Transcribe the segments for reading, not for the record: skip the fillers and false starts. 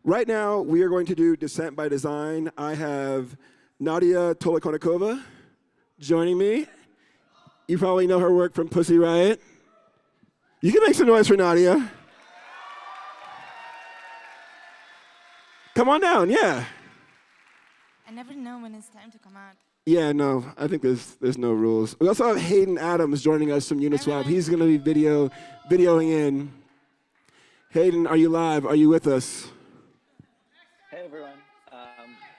Right now, we are going to do Dissent by Design. I have Nadya Tolokonnikova joining me. You probably know her work from Pussy Riot. You can make some noise for Nadya. Come on down, yeah. I never know when it's time to come out. Yeah, no, I think there's no rules. We also have Hayden Adams joining us from Uniswap. He's going to be videoing in. Hayden, are you live? Are you with us? Hey, everyone.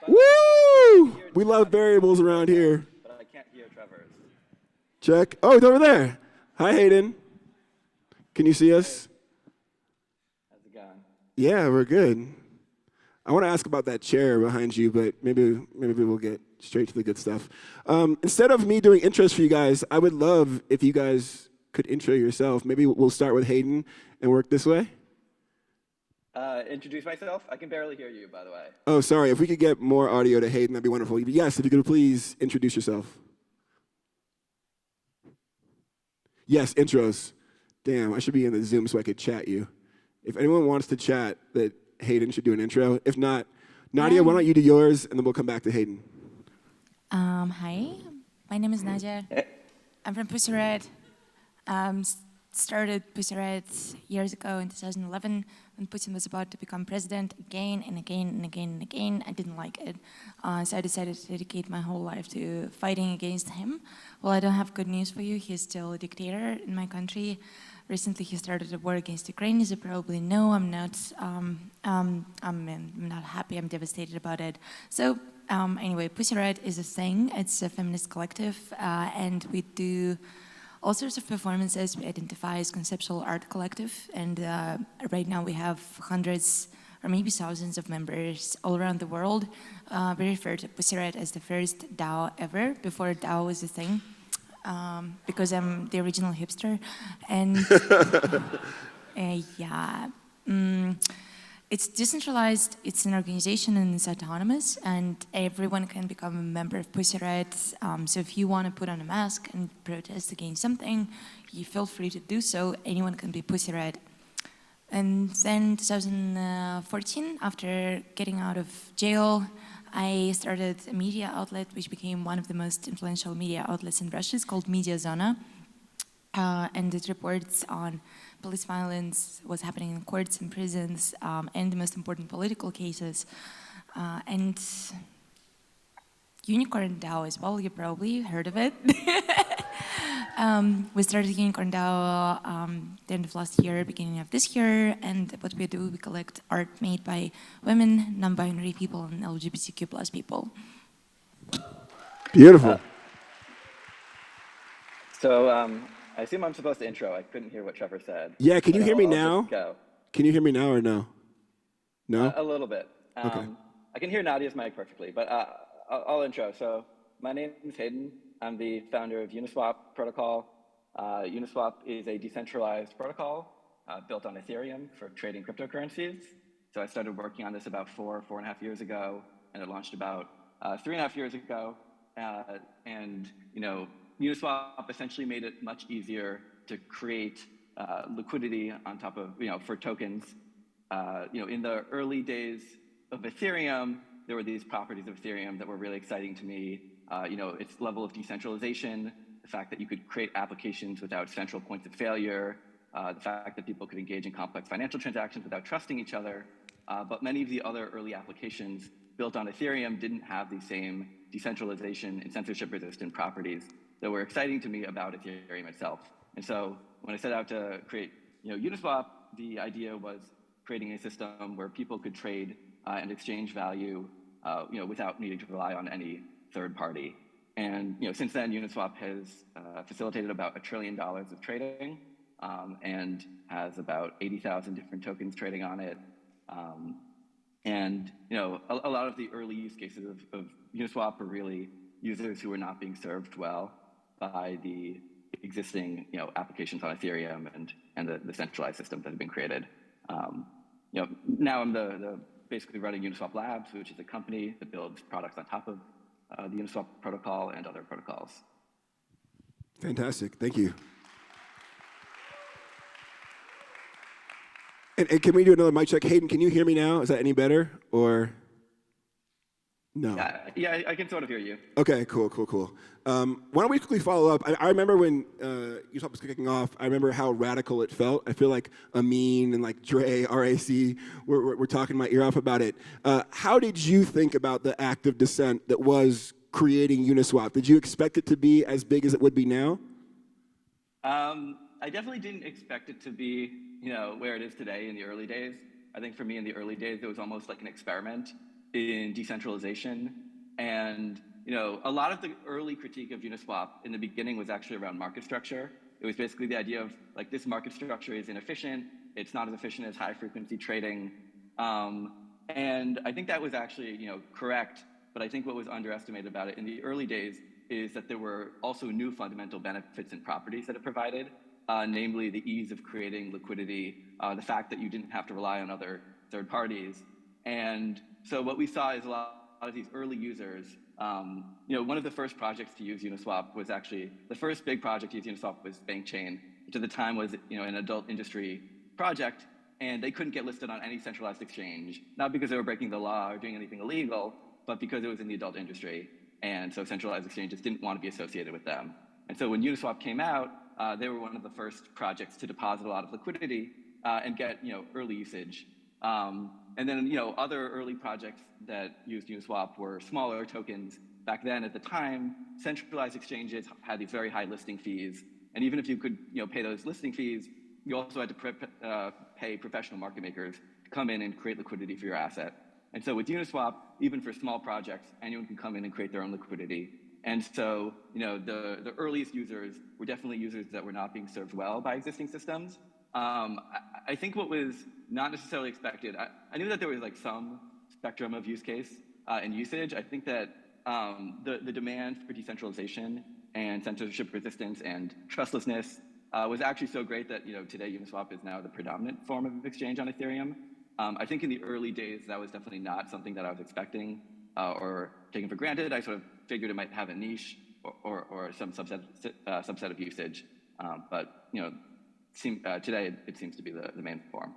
Woo! We love variables around here. But I can't hear Trevor's. Check. Oh, it's over there. Hi, Hayden. Can you see us? How's it going? Yeah, we're good. I want to ask about that chair behind you, but maybe we'll get straight to the good stuff. Instead of me doing intros for you guys, I would love if you guys could intro yourself. Maybe we'll start with Hayden and work this way. Introduce myself? I can barely hear you, by the way. Oh, sorry. If we could get more audio to Hayden, that'd be wonderful. Yes, if you could please introduce yourself. Yes, intros. Damn, I should be in the Zoom so I could chat you. If anyone wants to chat, that Hayden should do an intro. If not, Nadya, why don't you do yours, and then we'll come back to Hayden. Hi, my name is Nadya. I'm from Pussy Riot. Started Pussy Riot years ago in 2011 when Putin was about to become president again and again and again and again. I didn't like it, so I decided to dedicate my whole life to fighting against him. Well, I don't have good news for you. He's still a dictator in my country. Recently, he started a war against Ukraine. As you probably know, I'm not happy. I'm devastated about it. So anyway, Pussy Riot is a thing. It's a feminist collective, and we do all sorts of performances. We identify as conceptual art collective, and right now we have hundreds or maybe thousands of members all around the world. We refer to Pussy Riot as the first DAO ever, before DAO was a thing. Because I'm the original hipster, and it's decentralized, it's an organization and it's autonomous, and everyone can become a member of Pussy Riot. So if you want to put on a mask and protest against something, you feel free to do so. Anyone can be Pussy Riot. And then 2014, after getting out of jail, I started a media outlet which became one of the most influential media outlets in Russia. It's called Media Zona, and it reports on police violence, what's happening in courts and prisons, and the most important political cases. And Unicorn DAO as well, you probably heard of it. We started Unicorn DAO the end of last year, beginning of this year, and what we do, we collect art made by women, non-binary people, and LGBTQ+ people. Beautiful. So I assume I'm supposed to intro. I couldn't hear what Trevor said. Yeah, can you hear me I'll now? just go. Can you hear me now or no? No? A little bit. Okay. I can hear Nadya's mic perfectly, but I'll intro. So my name is Hayden. I'm the founder of Uniswap protocol. Uniswap is a decentralized protocol built on Ethereum for trading cryptocurrencies. So I started working on this about 4.5 years ago, and it launched about 3.5 years ago. And Uniswap essentially made it much easier to create liquidity on top of, for tokens. In the early days of Ethereum, there were these properties of Ethereum that were really exciting to me. Its level of decentralization, the fact that you could create applications without central points of failure, the fact that people could engage in complex financial transactions without trusting each other. But many of the other early applications built on Ethereum didn't have the same decentralization and censorship-resistant properties that were exciting to me about Ethereum itself. And so when I set out to create Uniswap, the idea was creating a system where people could trade and exchange value without needing to rely on any third party. And since then, Uniswap has facilitated about $1 trillion of trading and has about 80,000 different tokens trading on it. A lot of the early use cases of Uniswap are really users who are not being served well by the existing applications on Ethereum and the centralized systems that have been created. Now I'm basically running Uniswap Labs, which is a company that builds products on top of the Uniswap protocol and other protocols. Fantastic. Thank you. And can we do another mic check? Hayden, can you hear me now? Is that any better, or no? Yeah, I can sort of hear you. Okay, cool. Why don't we quickly follow up? I remember when Uniswap was kicking off, I remember how radical it felt. I feel like Amin and like Dre, RAC, were talking my ear off about it. How did you think about the act of dissent that was creating Uniswap? Did you expect it to be as big as it would be now? I definitely didn't expect it to be, where it is today in the early days. I think for me in the early days, it was almost like an experiment in decentralization. And, a lot of the early critique of Uniswap in the beginning was actually around market structure. It was basically the idea of like, this market structure is inefficient. It's not as efficient as high frequency trading. And I think that was actually, correct. But I think what was underestimated about it in the early days is that there were also new fundamental benefits and properties that it provided, namely the ease of creating liquidity, the fact that you didn't have to rely on other third parties. And so what we saw is a lot of these early users, one of the first projects to use Uniswap was actually, the first big project to use Uniswap was BankChain, which at the time was an adult industry project, and they couldn't get listed on any centralized exchange, not because they were breaking the law or doing anything illegal, but because it was in the adult industry. And so centralized exchanges didn't want to be associated with them. And so when Uniswap came out, they were one of the first projects to deposit a lot of liquidity and get early usage. And then other early projects that used Uniswap were smaller tokens. Back then, at the time, centralized exchanges had these very high listing fees, and even if you could pay those listing fees, you also had to pay professional market makers to come in and create liquidity for your asset. And so with Uniswap, even for small projects, anyone can come in and create their own liquidity. And so, the earliest users were definitely users that were not being served well by existing systems. I think what was not necessarily expected, I knew that there was like some spectrum of use case and usage. I think that the demand for decentralization and censorship resistance and trustlessness was actually so great that today Uniswap is now the predominant form of exchange on Ethereum. I think in the early days, that was definitely not something that I was expecting or taking for granted. I sort of figured it might have a niche or some subset of usage. But today, it seems to be the main form.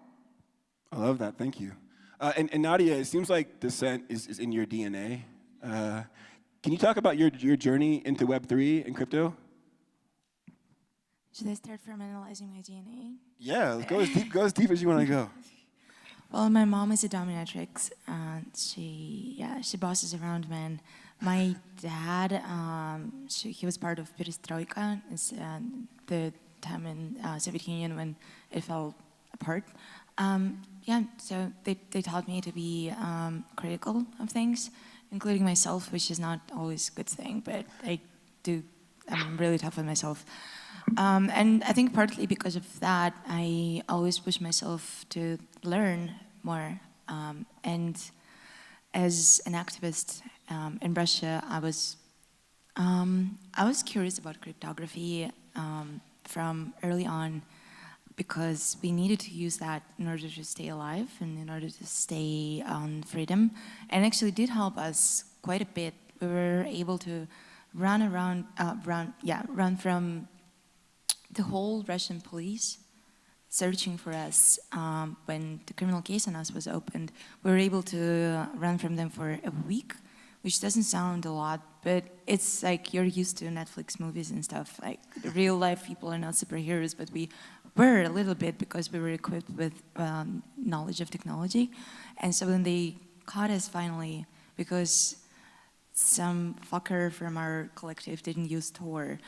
I love that. Thank you. And Nadya, it seems like dissent is in your DNA. Can you talk about your journey into Web3 and crypto? Should I start from analyzing my DNA? Yeah, let's go as deep as you want to go. Well, my mom is a dominatrix, and she bosses around men. My dad, he was part of Perestroika, the time in Soviet Union when it fell apart. So they taught me to be critical of things, including myself, which is not always a good thing, but I'm really tough on myself. And I think partly because of that, I always push myself to learn more. And as an activist in Russia, I was curious about cryptography from early on, because we needed to use that in order to stay alive and in order to stay on freedom. And actually did help us quite a bit. We were able to run from the whole Russian police searching for us when the criminal case on us was opened. We were able to run from them for a week, which doesn't sound a lot, but it's like you're used to Netflix movies and stuff. Like real life people are not superheroes, but we were a little bit because we were equipped with knowledge of technology. And so when they caught us finally, because some fucker from our collective didn't use Tor,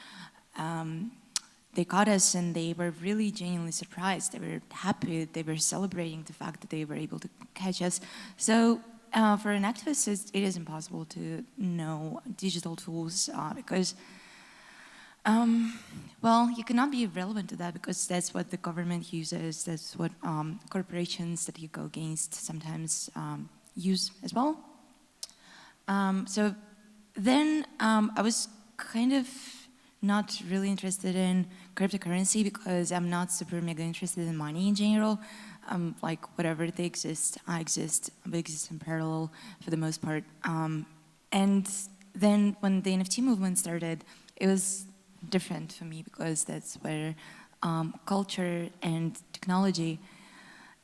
they caught us and they were really genuinely surprised. They were happy, they were celebrating the fact that they were able to catch us. So for an activist, it is impossible to know digital tools because, well, you cannot be relevant to that because that's what the government uses, that's what corporations that you go against sometimes use as well. So then I was kind of not really interested in cryptocurrency because I'm not super mega interested in money in general. Like whatever they exist, I exist, we exist in parallel for the most part. And then when the NFT movement started, it was different for me because that's where culture and technology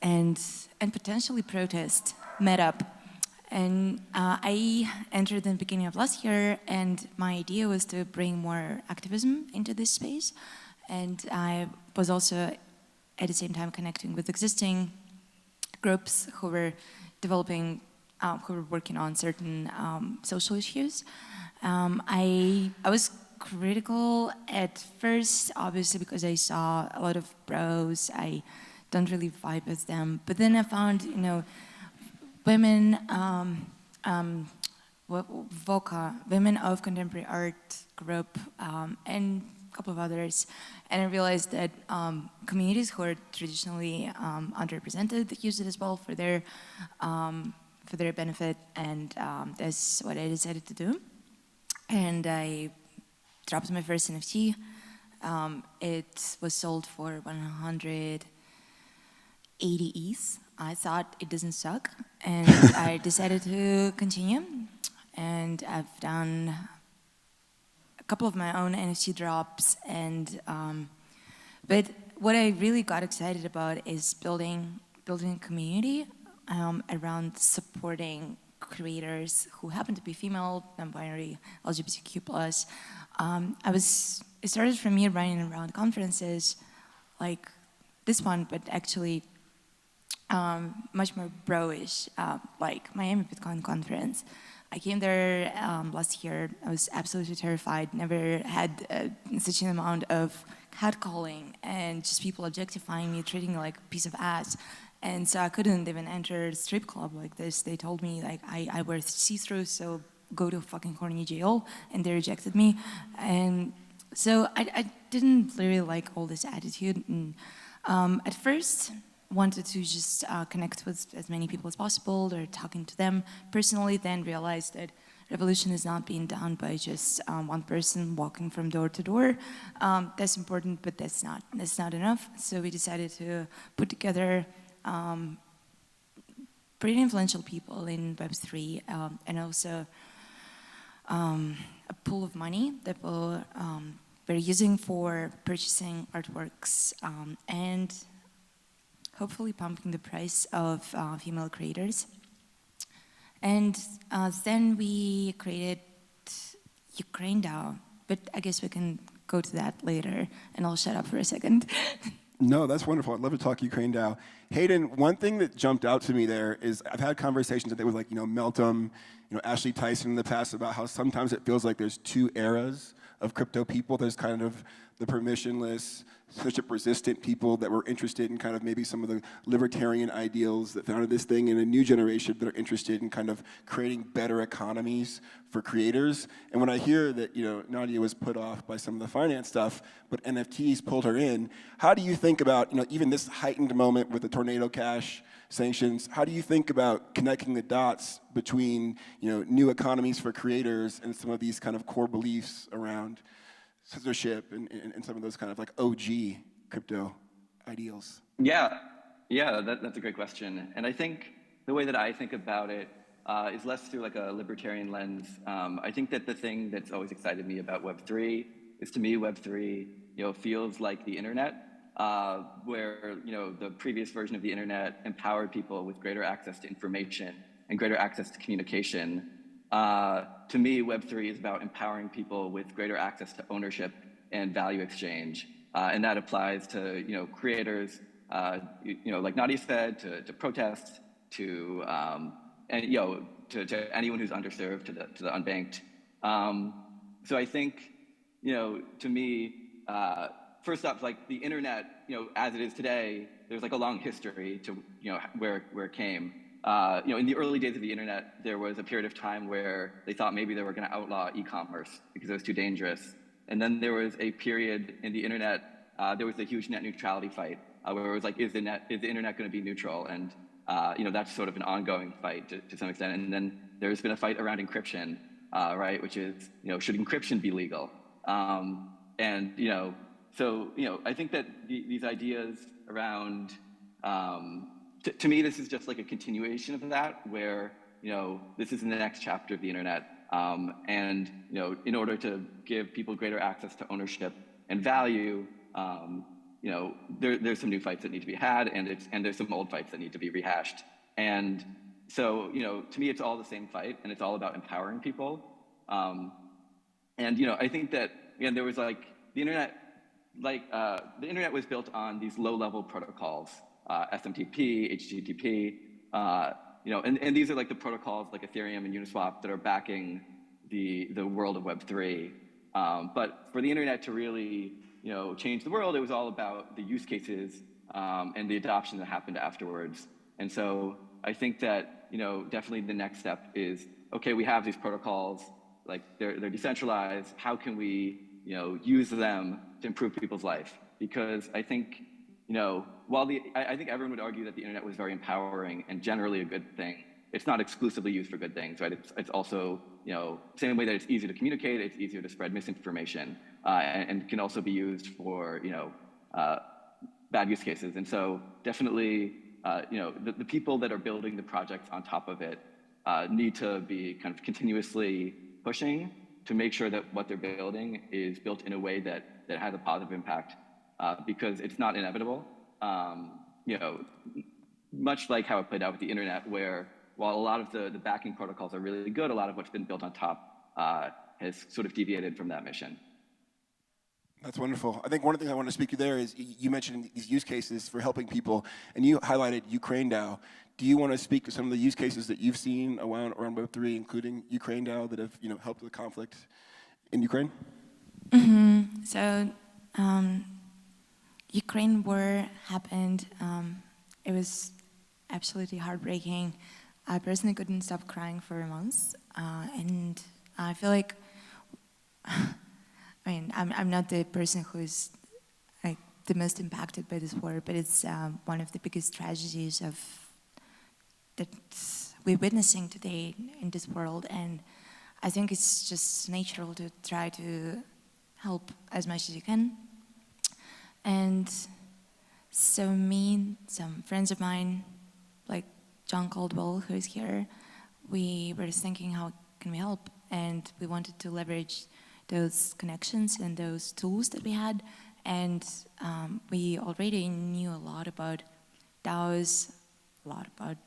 and potentially protest met up. And I entered in the beginning of last year, and my idea was to bring more activism into this space. And I was also at the same time connecting with existing groups who were developing, who were working on certain social issues. I was critical at first, obviously, because I saw a lot of bros. I don't really vibe with them. But then I found, women, VOCA, Women of Contemporary Art group, and a couple of others. And I realized that communities who are traditionally underrepresented use it as well for their benefit, and that's what I decided to do. And I dropped my first NFT. It was sold for 180 ETH. I thought it doesn't suck, and I decided to continue. And I've done a couple of my own NFT drops, and but what I really got excited about is building a community around supporting creators who happen to be female, non-binary, LGBTQ+. It started from me running around conferences like this one, but actually much more bro-ish, like Miami Bitcoin conference. I came there last year. I was absolutely terrified. Never had such an amount of catcalling and just people objectifying me, treating me like a piece of ass. And so I couldn't even enter a strip club like this. They told me like I wear see-through, so go to fucking horny jail, and they rejected me. And so I didn't really like all this attitude. And at first, wanted to just connect with as many people as possible or talking to them personally, then realized that revolution is not being done by just one person walking from door to door. That's important, but that's not enough. So we decided to put together pretty influential people in Web3 and also a pool of money that we're using for purchasing artworks and hopefully pumping the price of female creators. And then we created Ukraine DAO, but I guess we can go to that later, and I'll shut up for a second. No, that's wonderful. I'd love to talk Ukraine DAO. Hayden, one thing that jumped out to me there is I've had conversations today with Meltem, Ashley Tyson in the past about how sometimes it feels like there's two eras of crypto people. There's kind of the permissionless, censorship-resistant people that were interested in kind of maybe some of the libertarian ideals that founded this thing, and a new generation that are interested in kind of creating better economies for creators. And when I hear that Nadya was put off by some of the finance stuff, but NFTs pulled her in, how do you think about even this heightened moment with the Tornado Cash sanctions? How do you think about connecting the dots between new economies for creators and some of these kind of core beliefs around censorship and some of those kind of like OG crypto ideals? Yeah, that's a great question. And I think the way that I think about it is less through like a libertarian lens. I think that the thing that's always excited me about Web3 is, to me, Web3 feels like the internet, where the previous version of the internet empowered people with greater access to information and greater access to communication. To me, Web3 is about empowering people with greater access to ownership and value exchange. And that applies to creators, like Nadya said, to protest, to anyone who's underserved, to the unbanked. So I think, to me, first off, like the internet, as it is today, there's like a long history to where it came. In the early days of the internet, there was a period of time where they thought maybe they were going to outlaw e-commerce because it was too dangerous. And then there was a period in the internet, there was a huge net neutrality fight where it was like, is the internet going to be neutral? And that's sort of an ongoing fight to some extent. And then there's been a fight around encryption, right? Which is, should encryption be legal? So I think that these ideas around to me, this is just like a continuation of that, where this is in the next chapter of the internet, and in order to give people greater access to ownership and value, there's some new fights that need to be had, and there's some old fights that need to be rehashed. And so, to me, it's all the same fight, and it's all about empowering people. And I think that there was the internet was built on these low-level protocols, SMTP, HTTP, and these are like the protocols like Ethereum and Uniswap that are backing the world of Web3. But for the internet to really change the world, it was all about the use cases and the adoption that happened afterwards. And so I think that definitely the next step is, okay, we have these protocols, like they're decentralized. How can we use them to improve people's life? Because I think while I think everyone would argue that the internet was very empowering and generally a good thing, it's not exclusively used for good things, right? It's also same way that it's easier to communicate, it's easier to spread misinformation, and can also be used for bad use cases. And so definitely the people that are building the projects on top of it need to be kind of continuously pushing to make sure that what they're building is built in a way that has a positive impact, because it's not inevitable. Much like how it played out with the internet, where while a lot of the backing protocols are really good, a lot of what's been built on top has sort of deviated from that mission. That's wonderful. I think one of the things I want to speak to there is you mentioned these use cases for helping people, and you highlighted Ukraine DAO. Do you want to speak to some of the use cases that you've seen around Web3, including Ukraine DAO, that have helped with the conflict in Ukraine? Mm-hmm. So Ukraine war happened. It was absolutely heartbreaking. I personally couldn't stop crying for months, and I feel like, I'm not the person who's like the most impacted by this war, but it's one of the biggest tragedies that we're witnessing today in this world, and I think it's just natural to try to help as much as you can. And so me and some friends of mine, like John Caldwell, who is here, we were thinking, how can we help? And we wanted to leverage those connections and those tools that we had. And we already knew a lot about DAOs, a lot about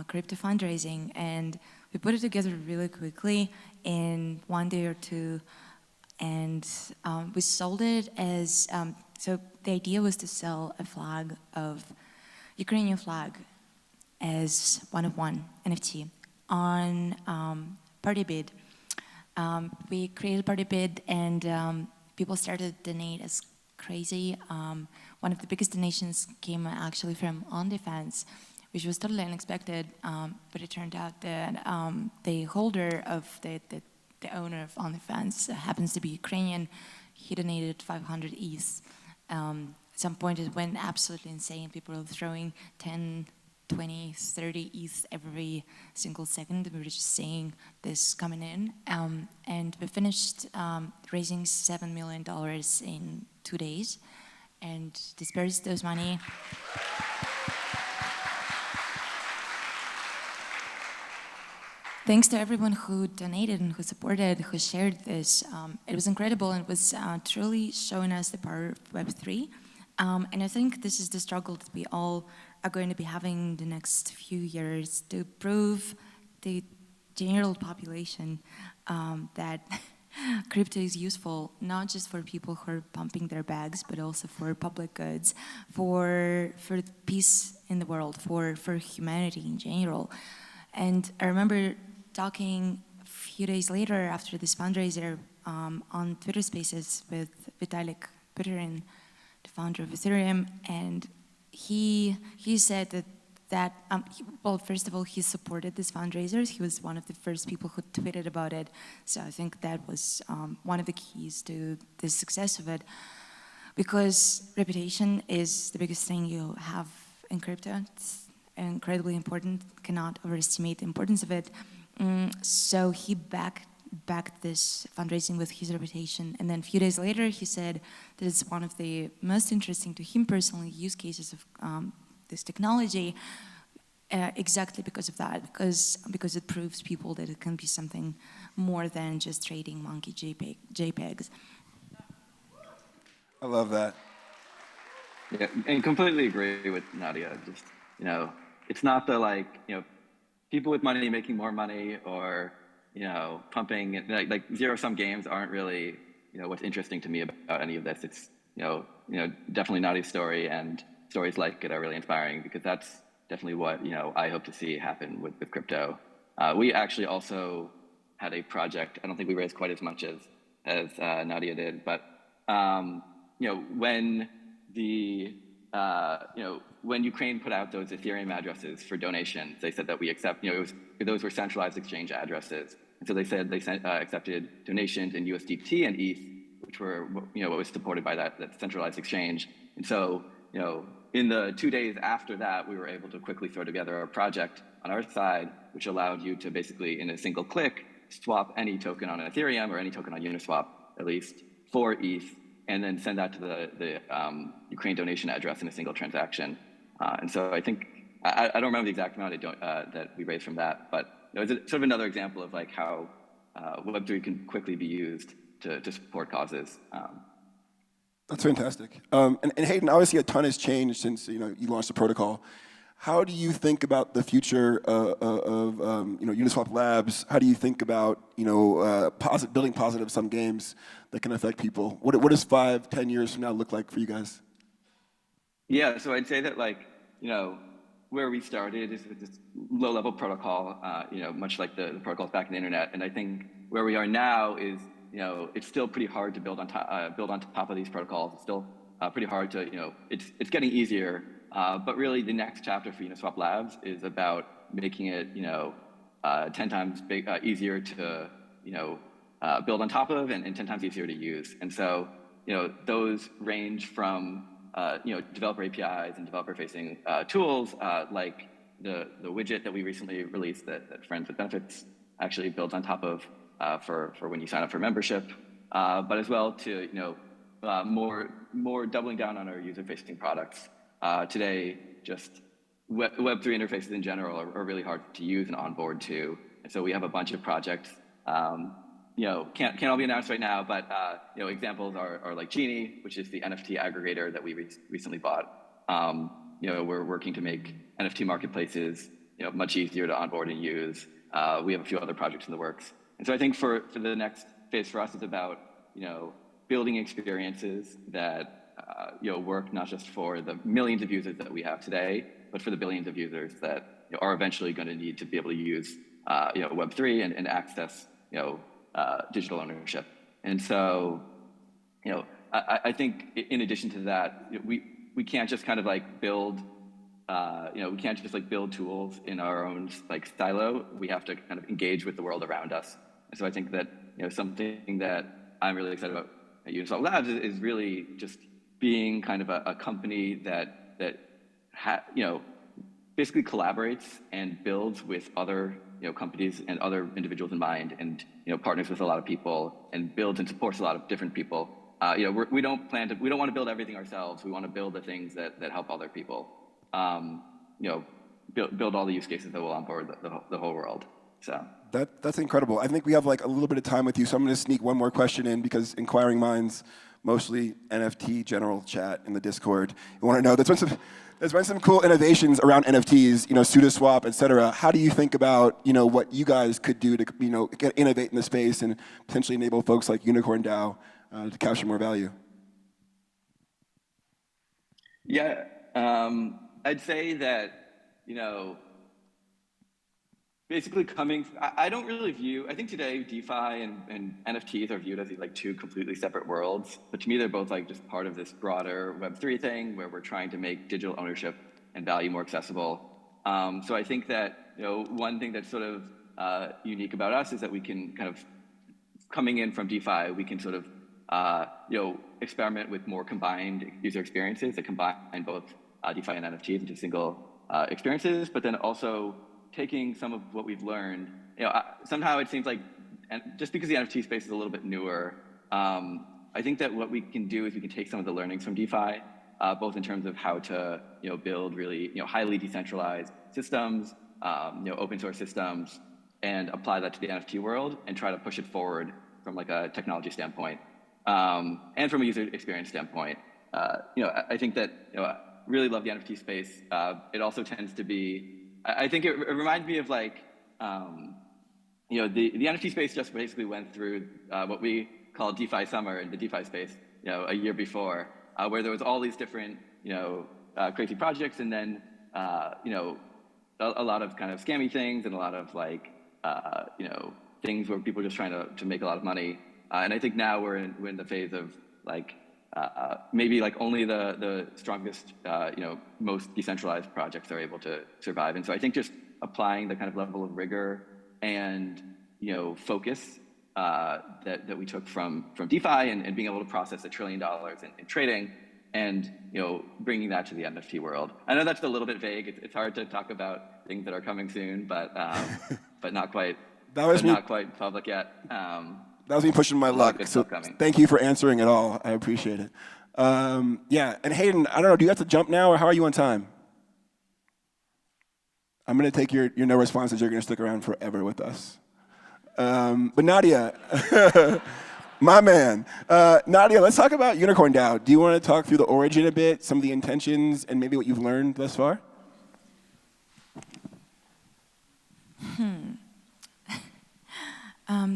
crypto fundraising. And we put it together really quickly in 1 day or two. And we sold it as, so the idea was to sell a flag of, Ukrainian flag, as one-of-one NFT on PartyBid. We created PartyBid, and people started to donate as crazy. One of the biggest donations came actually from OnlyFans, which was totally unexpected, but it turned out that the holder of the owner of OnlyFans happens to be Ukrainian. He donated 500 ETH. At some point it went absolutely insane. People were throwing 10, 20, 30 ETH every single second. We were just seeing this coming in. And we finished raising $7 million in 2 days and dispersed those money. Thanks to everyone who donated and who supported, who shared this. It was incredible, and it was truly showing us the power of Web3. And I think this is the struggle that we all are going to be having the next few years, to prove the general population that crypto is useful, not just for people who are pumping their bags, but also for public goods, for peace in the world, for humanity in general. And I remember talking a few days later after this fundraiser on Twitter Spaces with Vitalik Buterin, the founder of Ethereum, and he said that well, first of all, he supported these fundraisers. He was one of the first people who tweeted about it. So I think that was one of the keys to the success of it, because reputation is the biggest thing you have in crypto. It's incredibly important, cannot overestimate the importance of it. So he backed this fundraising with his reputation. And then a few days later, he said that it's one of the most interesting to him personally use cases of this technology, exactly because of that, because it proves people that it can be something more than just trading monkey JPEGs. I love that. Yeah, and completely agree with Nadya. Just, it's not the people with money making more money or, pumping it, like zero-sum games aren't really, what's interesting to me about any of this. It's, definitely Nadya's story and stories like it are really inspiring because that's definitely what, I hope to see happen with crypto. We actually also had a project. I don't think we raised quite as much as Nadya did, but, when the when Ukraine put out those Ethereum addresses for donations, they said that we accept, those were centralized exchange addresses. And so they said they accepted donations in USDT and ETH, which were, what was supported by that centralized exchange. And so, in the 2 days after that, we were able to quickly throw together a project on our side, which allowed you to basically, in a single click, swap any token on Ethereum or any token on Uniswap, at least, for ETH, and then send that to the Ukraine donation address in a single transaction. And so I think, I don't remember the exact amount that we raised from that, but it's sort of another example of like how Web3 can quickly be used to support causes. That's fantastic. And Hayden, obviously a ton has changed since you launched the protocol. How do you think about the future of Uniswap Labs? How do you think about building positive sum games that can affect people? What does 5, 10 years from now look like for you guys? Yeah, so I'd say that where we started is with this low-level protocol, much like the protocols back in the internet. And I think where we are now is it's still pretty hard to build on top of these protocols. It's still pretty hard to it's getting easier. But really, the next chapter for Uniswap Labs is about making it, 10 times easier to, build on top of and 10 times easier to use. And so, those range from, developer APIs and developer-facing tools like the widget that we recently released that Friends with Benefits actually builds on top of for when you sign up for membership, but as well to, more doubling down on our user-facing products. Today, just Web3 interfaces in general are really hard to use and onboard to. And so we have a bunch of projects, can't all be announced right now, but examples are like Genie, which is the NFT aggregator that we recently bought. We're working to make NFT marketplaces, much easier to onboard and use. We have a few other projects in the works. And so I think for the next phase for us is about, building experiences that work not just for the millions of users that we have today, but for the billions of users that are eventually going to need to be able to use Web3 and access digital ownership. And so I think in addition to that, we can't just kind of build we can't just build tools in our own silo. We have to kind of engage with the world around us. And so I think that something that I'm really excited about at Uniswap Labs is really just being kind of a company that basically collaborates and builds with other companies and other individuals in mind, and partners with a lot of people and builds and supports a lot of different people. We don't want to build everything ourselves. We want to build the things that help other people. Build all the use cases that will onboard the whole world. So that's incredible. I think we have a little bit of time with you, so I'm going to sneak one more question in because inquiring minds, mostly NFT general chat in the Discord, you want to know there's been some cool innovations around NFTs, SudoSwap, et cetera. How do you think about what you guys could do to innovate in the space and potentially enable folks like Unicorn DAO to capture more value? Yeah, I'd say that basically I don't really view, I think today DeFi and NFTs are viewed as these two completely separate worlds, but to me they're both just part of this broader Web3 thing where we're trying to make digital ownership and value more accessible. So I think that one thing that's sort of unique about us is that we can kind of, coming in from DeFi, we can sort of experiment with more combined user experiences that combine both DeFi and NFTs into single experiences, but then also taking some of what we've learned, somehow it seems like, and just because the NFT space is a little bit newer, I think that what we can do is we can take some of the learnings from DeFi, both in terms of how to build really highly decentralized systems, open source systems, and apply that to the NFT world and try to push it forward from a technology standpoint and from a user experience standpoint. I think that, I really love the NFT space. It also tends to be, I think it reminds me of like, the NFT space just basically went through what we call DeFi summer in the DeFi space, a year before, where there was all these different, crazy projects, and then, a lot of kind of scammy things and a lot of like, things where people are just trying to make a lot of money. And I think now we're in the phase of like, maybe like only the strongest, most decentralized projects are able to survive. And so I think just applying the kind of level of rigor and focus that we took from DeFi and being able to process $1 trillion in trading, and bringing that to the NFT world. I know that's a little bit vague. It's hard to talk about things that are coming soon, but not quite. Not quite public yet. That was me pushing my luck. So thank you for answering it all. I appreciate it. Yeah, and Hayden, I don't know, do you have to jump now, or how are you on time? I'm going to take your no responses. You're going to stick around forever with us. But Nadya, my man. Nadya, let's talk about Unicorn DAO. Do you want to talk through the origin a bit, some of the intentions, and maybe what you've learned thus far?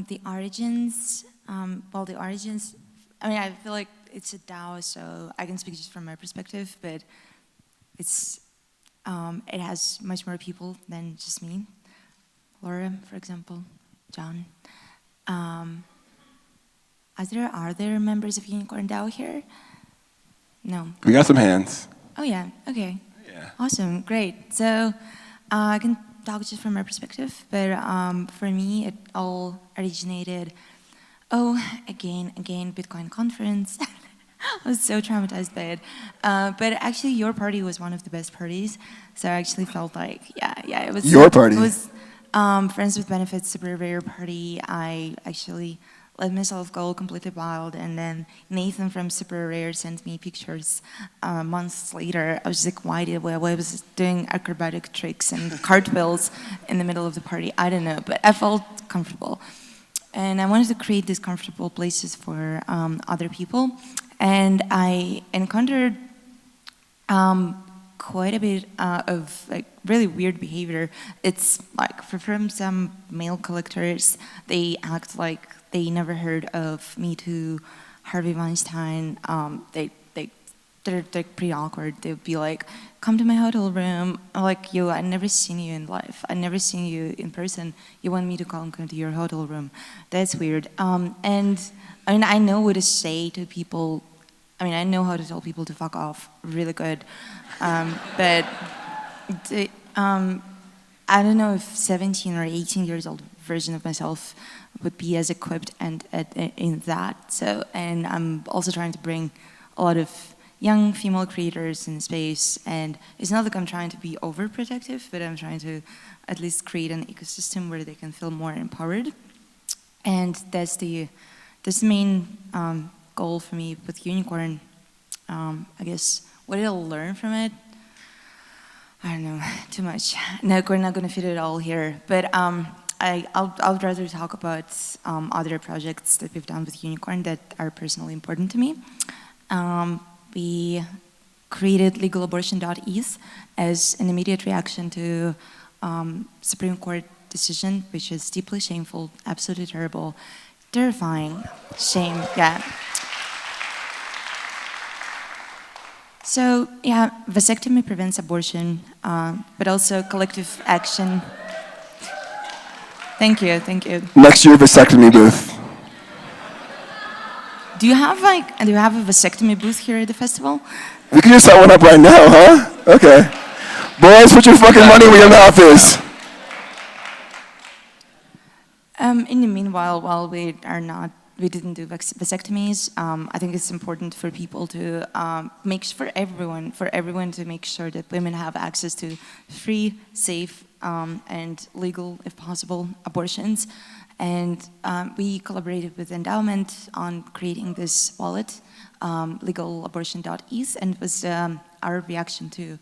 The origins, I mean, I feel like it's a DAO, so I can speak just from my perspective, but it's, it has much more people than just me. Laura, for example, John. Are there members of Unicorn DAO here? No. We got some hands. Oh yeah, okay. Yeah. Awesome, great. So I can talk just from my perspective, but for me, it all originated, again, Bitcoin conference. I was so traumatized by it. But actually, your party was one of the best parties. So I actually felt like, yeah, it was. Your party? It was Friends with Benefits, super rare party. I actually let myself go completely wild, and then Nathan from Super Rare sent me pictures months later. I was like, why I was doing acrobatic tricks and cartwheels in the middle of the party. I don't know, but I felt comfortable. And I wanted to create these comfortable places for other people. And I encountered quite a bit of like really weird behavior. It's like from some mail collectors, they act like they never heard of Me Too, Harvey Weinstein. They're pretty awkward. They'd be like, come to my hotel room. I'm like, yo, I've never seen you in life. I've never seen you in person. You want me to come to your hotel room? That's weird. And I mean, I know what to say to people. I mean, I know how to tell people to fuck off really good. But I don't know if 17 or 18 years old version of myself would be as equipped and in that. So, and I'm also trying to bring a lot of young female creators in space, and it's not like I'm trying to be overprotective, but I'm trying to at least create an ecosystem where they can feel more empowered. And that's the main goal for me with Unicorn. I guess what I'll learn from it, I don't know, too much. No, we're not going to fit it all here, but I'll rather talk about other projects that we've done with Unicorn that are personally important to me. We created legalabortion.eth as an immediate reaction to Supreme Court decision, which is deeply shameful, absolutely terrible, terrifying, shame, yeah. So, yeah, vasectomy prevents abortion, but also collective action. Thank you, thank you. Next year, vasectomy booth. Do you have a vasectomy booth here at the festival? We can just set one up right now, huh? Okay. Boys, put your fucking money where your mouth is. In the meanwhile, while we didn't do vasectomies, I think it's important for people to for everyone to make sure that women have access to free, safe, and legal, if possible, abortions. And we collaborated with Endowment on creating this wallet, legalabortion.eth, and it was our reaction to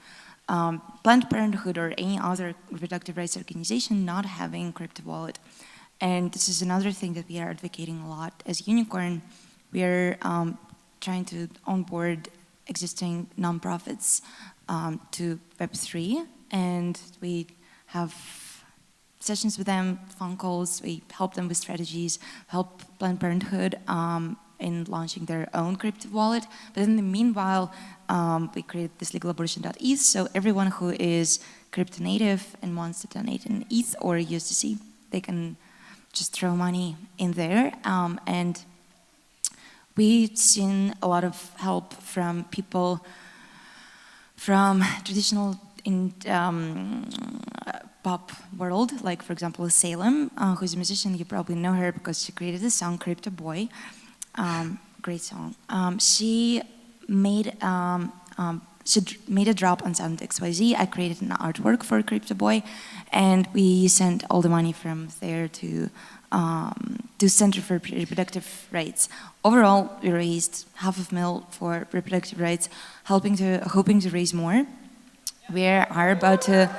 Planned Parenthood or any other reproductive rights organization not having crypto wallet. And this is another thing that we are advocating a lot as Unicorn. We are trying to onboard existing nonprofits to Web3, and we have sessions with them, phone calls. We help them with strategies, help Planned Parenthood in launching their own crypto wallet. But in the meanwhile, we created this legalabortion.eth, so everyone who is crypto native and wants to donate in ETH or USDC, they can just throw money in there. And we've seen a lot of help from people from traditional pop world, like for example Salem, who's a musician. You probably know her because she created the song Crypto Boy. Great song. She made a drop on Sound XYZ. I created an artwork for Crypto Boy, and we sent all the money from there to Center for Reproductive Rights. Overall, we raised $500,000 for reproductive rights, hoping to raise more. We are about to.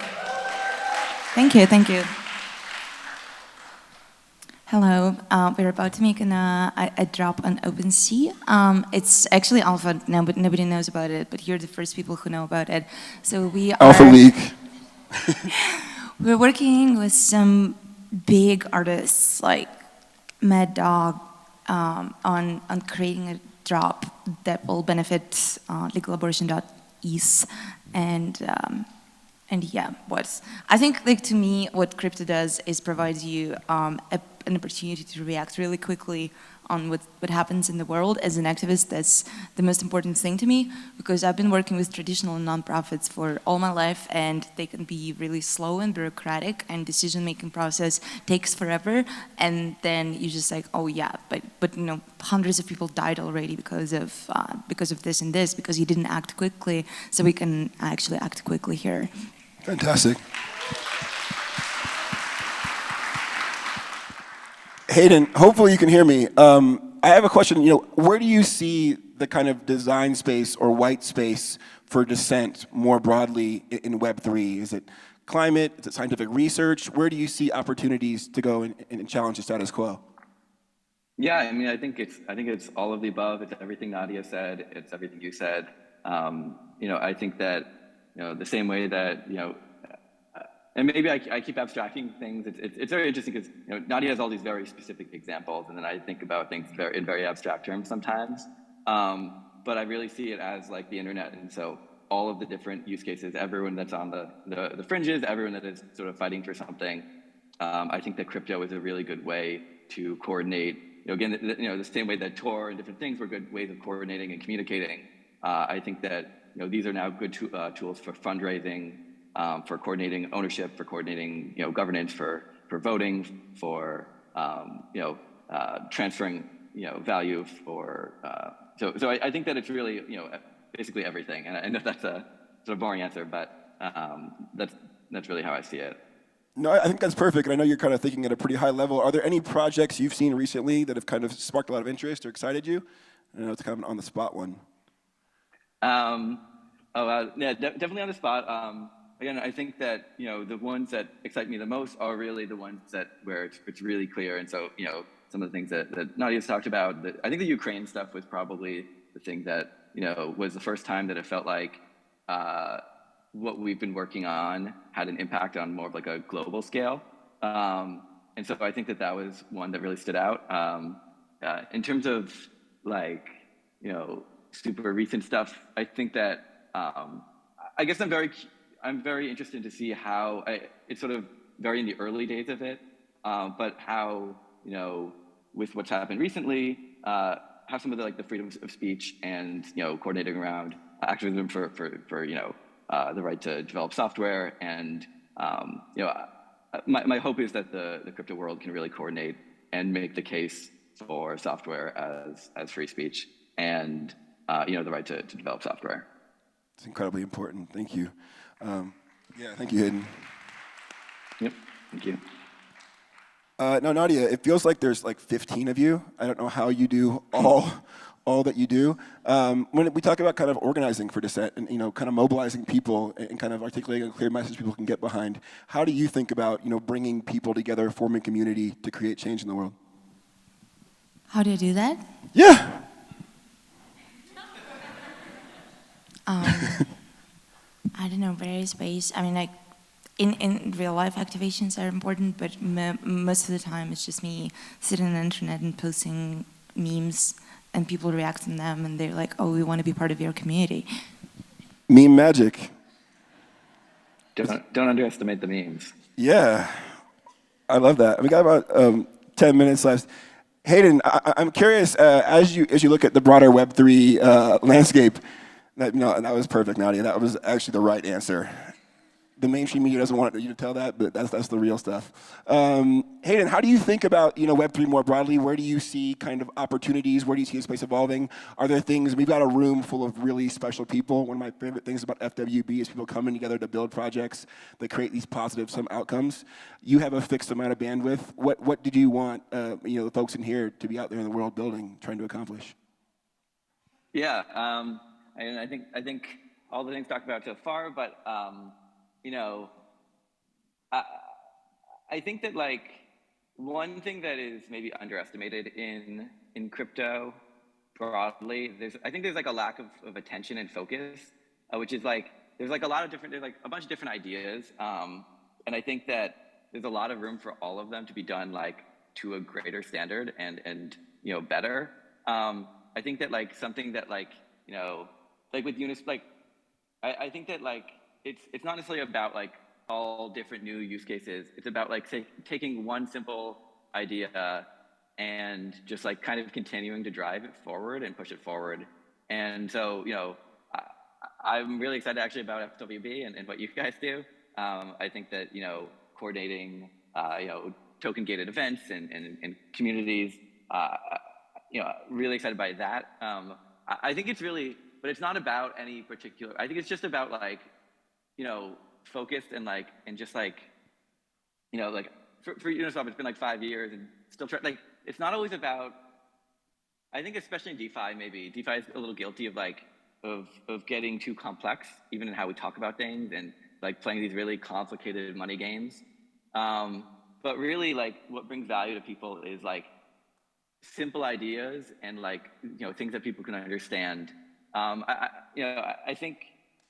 Thank you. Hello, we're about to make a drop on OpenSea. It's actually alpha now, but nobody knows about it, but you're the first people who know about it. So we are... Alpha League. We're working with some big artists like Mad Dog on creating a drop that will benefit legalabortion.eth and yeah, I think, like, to me, what crypto does is provides you an opportunity to react really quickly on what happens in the world. As an activist, that's the most important thing to me, because I've been working with traditional nonprofits for all my life, and they can be really slow and bureaucratic, and decision-making process takes forever, and then you're just like, oh yeah, but you know, hundreds of people died already because of this and this, because you didn't act quickly, so we can actually act quickly here. Fantastic. Hayden, hopefully you can hear me. I have a question. You know, where do you see the kind of design space or white space for dissent more broadly in Web3? Is it climate? Is it scientific research? Where do you see opportunities to go and challenge the status quo? Yeah, I mean, I think it's all of the above. It's everything Nadya said. It's everything you said. You know, I think that, you know, the same way that, you know, and maybe I keep abstracting things. It's very interesting because, you know, Nadya has all these very specific examples, and then I think about things in very abstract terms sometimes. But I really see it as like the internet, and so all of the different use cases, everyone that's on the fringes, everyone that is sort of fighting for something. I think that crypto is a really good way to coordinate. You know, again, you know, the same way that Tor and different things were good ways of coordinating and communicating. I think that, you know, these are now good tools for fundraising, for coordinating ownership, for coordinating, you know, governance, for voting, for you know, transferring, you know, value, for so I think that it's really, you know, basically everything. And I know that's a sort of boring answer, but that's really how I see it. No, I think that's perfect, and I know you're kind of thinking at a pretty high level. Are there any projects you've seen recently that have kind of sparked a lot of interest or excited you? I know it's kind of an on-the-spot one. Yeah, definitely on the spot. Again, I think that, you know, the ones that excite me the most are really the ones that where it's really clear. And so, you know, some of the things that Nadya's talked about, I think the Ukraine stuff was probably the thing that, you know, was the first time that it felt like what we've been working on had an impact on more of like a global scale. And so I think that was one that really stood out. In terms of, like, you know, super recent stuff, I think that I guess I'm very interested to see how it's sort of very in the early days of it, but how, you know, with what's happened recently, how some of the, like, the freedom of speech and, you know, coordinating around activism for you know, the right to develop software, and you know, my hope is that the crypto world can really coordinate and make the case for software as free speech and you know, the right to develop software. It's incredibly important. Thank you. Yeah, thank you, Hayden. Yep, thank you. Now, Nadya, it feels like there's like 15 of you. I don't know how you do all that you do. When we talk about kind of organizing for dissent and, you know, kind of mobilizing people and kind of articulating a clear message people can get behind, how do you think about, you know, bringing people together, forming community to create change in the world? How do you do that? Yeah. I don't know, various ways. I mean, like, in real life activations are important, but most of the time it's just me sitting on the internet and posting memes and people react to them and they're like, oh, we want to be part of your community. Meme magic. Don't underestimate the memes. Yeah, I love that. We got about 10 minutes left. Hayden, I'm curious, as you look at the broader Web3 landscape, that was perfect, Nadya. That was actually the right answer. The mainstream media doesn't want you to tell that, but that's the real stuff. Hayden, how do you think about Web3 more broadly? Where do you see kind of opportunities? Where do you see the space evolving? Are there things? We've got a room full of really special people. One of my favorite things about FWB is people coming together to build projects that create these positive some outcomes. You have a fixed amount of bandwidth. What did you want the folks in here to be out there in the world building, trying to accomplish? Yeah, and I think all the things talked about so far, but I think that like one thing that is maybe underestimated in crypto broadly, I think there's like a lack of attention and focus, which is like there's like a bunch of different ideas, and I think that there's a lot of room for all of them to be done like to a greater standard and better. I think that like something that like like with Uniswap, like I think that like it's not necessarily about like all different new use cases. It's about like taking one simple idea and just like kind of continuing to drive it forward and push it forward. And so I'm really excited actually about FWB and what you guys do. I think that coordinating token gated events and communities, really excited by that. I think it's really, but it's not about any particular. I think it's just about like focused and like and just like like for Uniswap it's been like 5 years and still like it's not always about. I think especially in DeFi, maybe DeFi is a little guilty of like of getting too complex even in how we talk about things and like playing these really complicated money games. But really like what brings value to people is like simple ideas and like things that people can understand. I think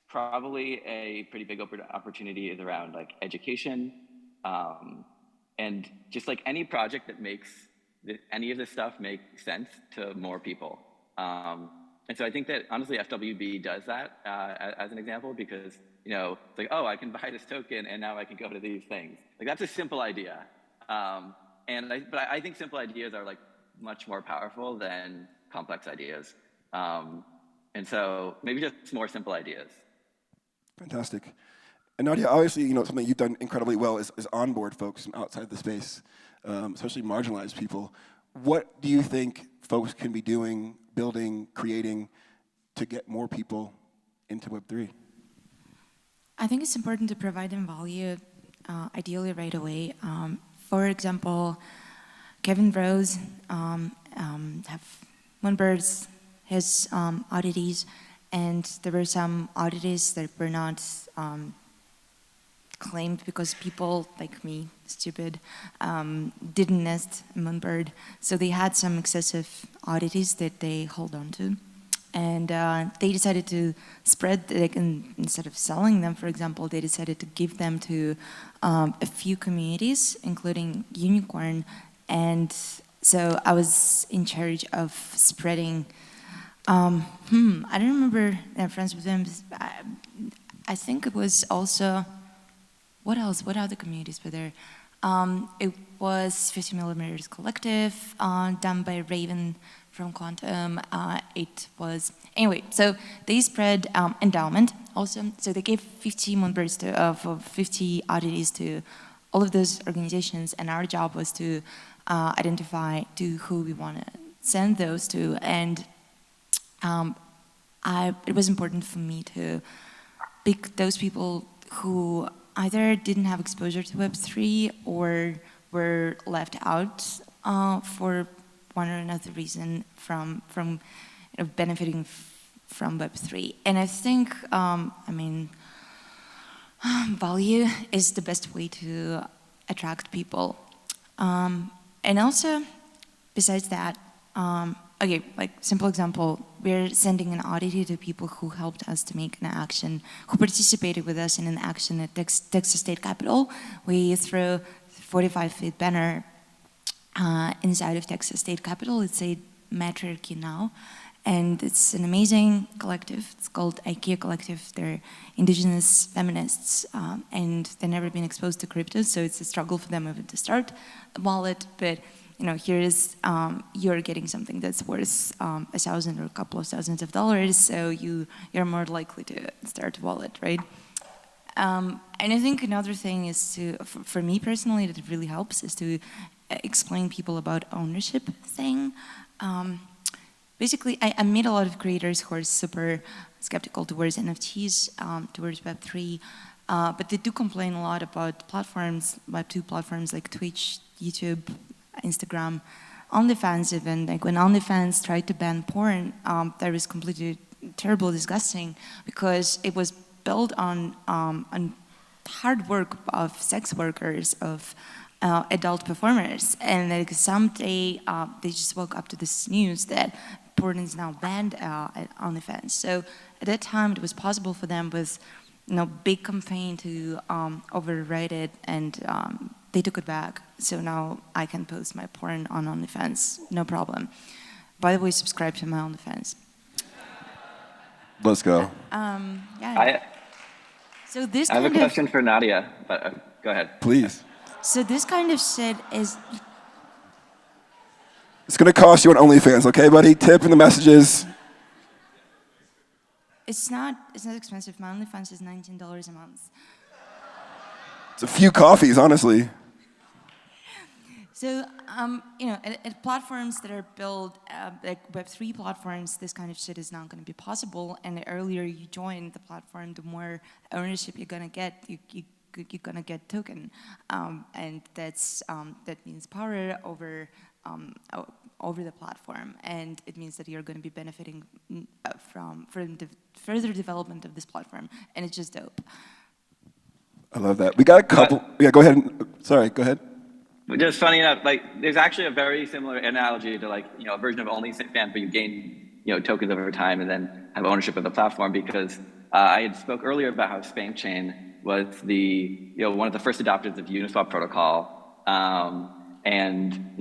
probably a pretty big opportunity is around like education, and just like any project that makes any of this stuff make sense to more people. And so I think that honestly FWB does that as an example because it's like, oh, I can buy this token and now I can go to these things. Like that's a simple idea, but I think simple ideas are like much more powerful than complex ideas. And so maybe just more simple ideas. Fantastic. And Nadya, obviously, something you've done incredibly well is onboard folks from outside the space, especially marginalized people. What do you think folks can be doing, building, creating to get more people into Web3? I think it's important to provide them value, ideally right away. For example, Kevin Rose have Moonbirds, his oddities, and there were some oddities that were not claimed because people like me, stupid, didn't nest Moonbird. So they had some excessive oddities that they hold on to. And they decided to spread, like, instead of selling them, for example, they decided to give them to a few communities, including Unicorn. And so I was in charge of spreading, I don't remember, I'm friends with them. I think it was also, what else? What other communities were there? It was 50 Millimeters Collective, done by Raven from Quantum. It was, anyway, so they spread endowment also. So they gave 50 Moonbirds for 50 oddities to all of those organizations, and our job was to identify to who we want to send those to. And it was important for me to pick those people who either didn't have exposure to Web3 or were left out for one or another reason from benefiting from Web3. And I think, value is the best way to attract people. And also, besides that, okay, like simple example, we're sending an oddity to people who helped us to make an action, who participated with us in an action at Texas State Capitol. We threw 45-feet banner inside of Texas State Capitol. It's a matriarchy now. And it's an amazing collective. It's called IKEA Collective. They're indigenous feminists, and they've never been exposed to crypto, so it's a struggle for them even to start a wallet. But here is you're getting something that's worth $1,000 or a couple of thousands of dollars, so you're more likely to start a wallet, right? And I think another thing is to, for me personally, that it really helps is to explain people about ownership thing. Basically, I meet a lot of creators who are super skeptical towards NFTs, towards Web3, but they do complain a lot about platforms, Web2 platforms like Twitch, YouTube, Instagram, OnlyFans even. Like when OnlyFans tried to ban porn, that was completely terrible, disgusting, because it was built on hard work of sex workers, of adult performers, and like someday they just woke up to this news that porn is now banned at OnlyFans. So at that time, it was possible for them with big campaign to override it, and they took it back. So now I can post my porn on OnlyFans, no problem. By the way, subscribe to my OnlyFans. Let's go. Yeah. So this I have a question for Nadya, but go ahead. Please. So this kind of shit is... It's going to cost you on OnlyFans, okay, buddy? Tip in the messages. It's not expensive. My OnlyFans is $19 a month. It's a few coffees, honestly. So, at platforms that are built, like Web3 platforms, this kind of shit is not going to be possible. And the earlier you join the platform, the more ownership you're going to get. You're going to get token. And that means power over the platform. And it means that you're going to be benefiting from the further development of this platform. And it's just dope. I love that. We got a couple. Yeah, go ahead. Sorry, go ahead. Just funny enough, there's actually a very similar analogy to a version of OnlyFans, but you gain tokens over time and then have ownership of the platform. Because I had spoke earlier about how Spank Chain was one of the first adopters of Uniswap protocol, and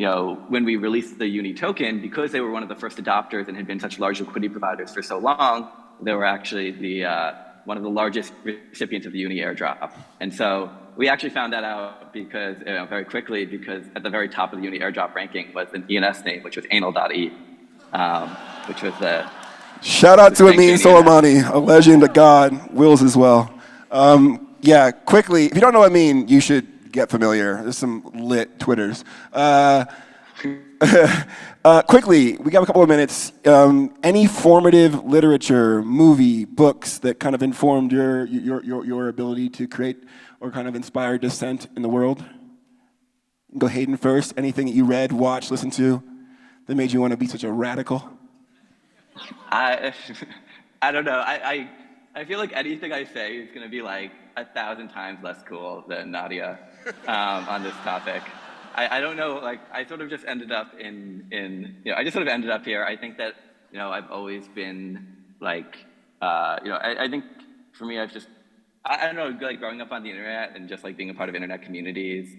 when we released the Uni token, because they were one of the first adopters and had been such large liquidity providers for so long, they were actually one of the largest recipients of the Uni airdrop. And so we actually found that out because very quickly, because at the very top of the Uni airdrop ranking was an ENS name, which was anal.e, which was the... Shout out to Amin Soleimani, a legend, a god, Wills as well. Yeah, quickly, if you don't know what I mean, you should get familiar. There's some lit Twitters. Quickly, we got a couple of minutes. Any formative literature, movie, books that kind of informed your ability to create or kind of inspire dissent in the world? Go Hayden first. Anything that you read, watched, listened to that made you want to be such a radical? I don't know. I feel like anything I say is going to be 1,000 times less cool than Nadya on this topic. I don't know, I sort of just ended up I just sort of ended up here. I think that, I've always been I think for me, I've just, I don't know, growing up on the internet and just being a part of internet communities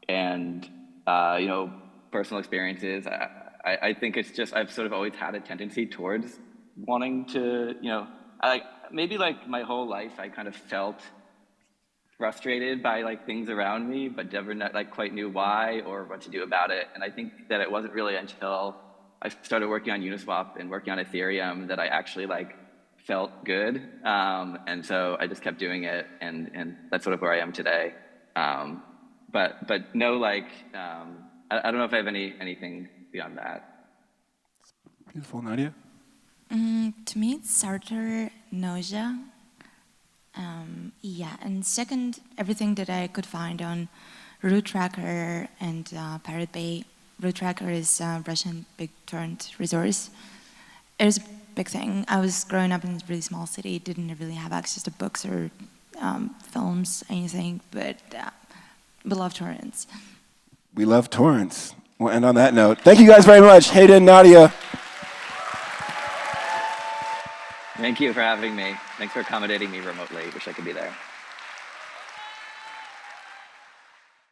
and, personal experiences, I think it's just, I've sort of always had a tendency towards wanting to, maybe my whole life, I kind of felt frustrated by things around me, but never quite knew why or what to do about it. And I think that it wasn't really until I started working on Uniswap and working on Ethereum that I actually felt good. And so I just kept doing it, and that's sort of where I am today. But no, I don't know if I have anything beyond that. Beautiful, Nadya. To me, it's Sartre, nausea. Yeah, and second, everything that I could find on Root Tracker and Pirate Bay. Root Tracker is a Russian big torrent resource. It was a big thing. I was growing up in a really small city, didn't really have access to books or films, anything, but we love torrents. We love torrents. We'll end on that note. Thank you guys very much, Hayden, Nadya. Thank you for having me. Thanks for accommodating me remotely. Wish I could be there.